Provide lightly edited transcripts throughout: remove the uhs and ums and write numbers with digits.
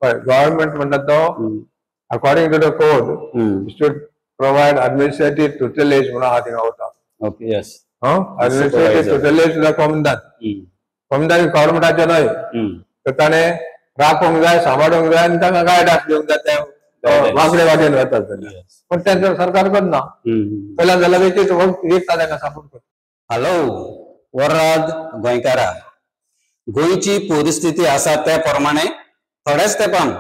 government म्हणटा तो according to the code should provide administrative tutelage म्हणून आहा थिंगा वता. Okay, yes. Administrative tutelage to the commandant. Commandant governmentaचे न्हय. तर ताणे राखोंक जाय, सांबाळोंक जाय आनी तांकां गायडन्स दिवंक जाय ते वागडे वाटेन वतात. पण त्यांचं सरकार करना. पहिला जाल्यार वेचीत एकता तांकां सपोर्ट करता. हॅलो वर्राद गोंयकारा, गोंयची परिस्थिती आसा त्या प्रमाणे थोड्याच तेंपान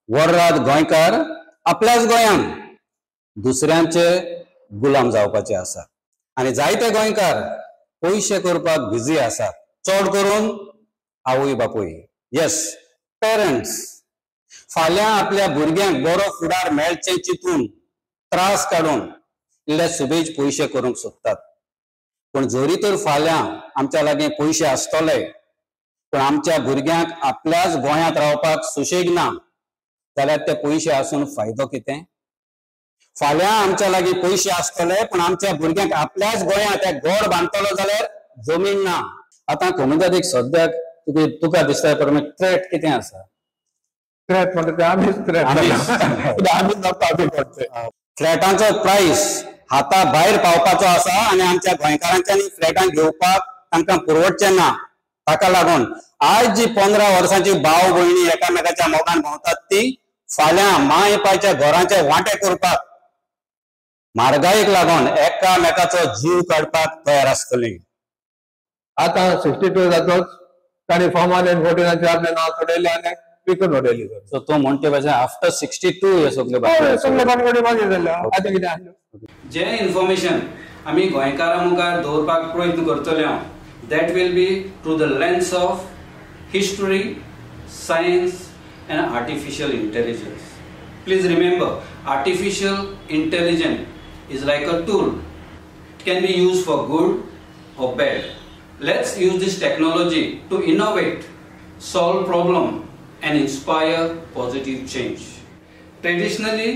वर्राद गोंयकार आपल्याच गोंयांत दुसऱ्यांचे गुलाम जावपाचे आसा आनी जायते गोंयकार पयशे करपाक बिजी आसात. चड करून आवय बापूय, यस पेरेंट्स, फाल्यां आपल्या भुरग्यांक बरो फुडार मेळचें चिंतून त्रास काडून इल्ले सुबेज पयशे करूंक सोदतात. पण जरी तर फाल्यां आमच्या लागीं पयशे आसतले पण आमच्या भुरग्यांक आपल्याच गोंयांत रावपाक सुशेग ना जाल्यार ते पयशे आसून फायदो कितें? फाल्यां आमच्या लागीं पयशे आसतले पण आमच्या भुरग्यांक आपल्याच गोंयांत एक घर बांदतलो जाल्यार जमीन ना. आतां कोणूच सद्याक तुका दिसता प्रमाणे थ्रेट कितें आसा? थ्रेट म्हणटा ते आमीच थ्रेट. फ्लॅटांचो प्राइस हाता भायर पावपाचो आसा आनी आमच्या गोंयकारांच्यांनी फ्लॅटां घेवपाक तांकां परवडचें ना. ताका लागून आज जी 15 वर्सांची भाव भयणी एकामेकाच्या मोगान भोंवतात ती फाल्यां माय पायच्या घरांचे वांटे करपाक म्हारगायेक लागून एकामेकाचो जीव काडपाक तयार आसतलीं. आतां 62 जातोच तांणी फॉर्मान एंड फोर्टिनाचे आपलें नांव सोडयलें आनी विकून उडयली. सो तो म्हणटे भाशेन आफ्टर 62 हे सगळे बानगडी मागीर जाल्या. आतां कितें आसलें जे इन्फॉर्मेशन आमी गोंयकारां मुखार दवरपाक प्रयत्न करतले हांव, that will be through the lens of history, science and artificial intelligence. Please remember, artificial intelligence is like a tool. It can be used for good or bad. Let's use this technology to innovate, solve problems and inspire positive change. Traditionally,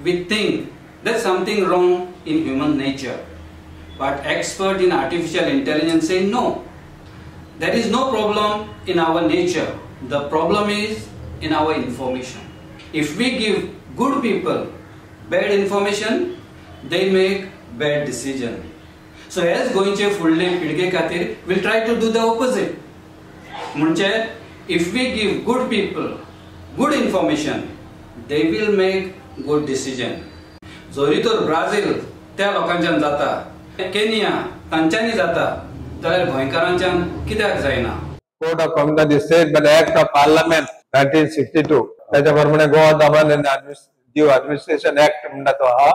we think there's something wrong in human nature. But experts in artificial intelligence say no. There is no problem in our nature. The problem is in our information. If we give good people bad information, they make bad decision. So as goinche fudle pidge खातीर we'll try to do the opposite. म्हणजे if we give good people good information, they will make good decision. जरी तर ब्राझील त्या लोकांच्यान जाता, Kenya तांच्यांनी जाता, जाल्यार गोंयकारांच्यान कित्याक जायना? Court of common state by act of parliament 1962 त्याच्या प्रमाणे गोवा दमन एंड ड्यू एडमिनिस्ट्रेशन एक्ट म्हणटा तो आहा.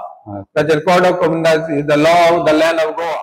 ताचेर court of common is the law of the land of Goa.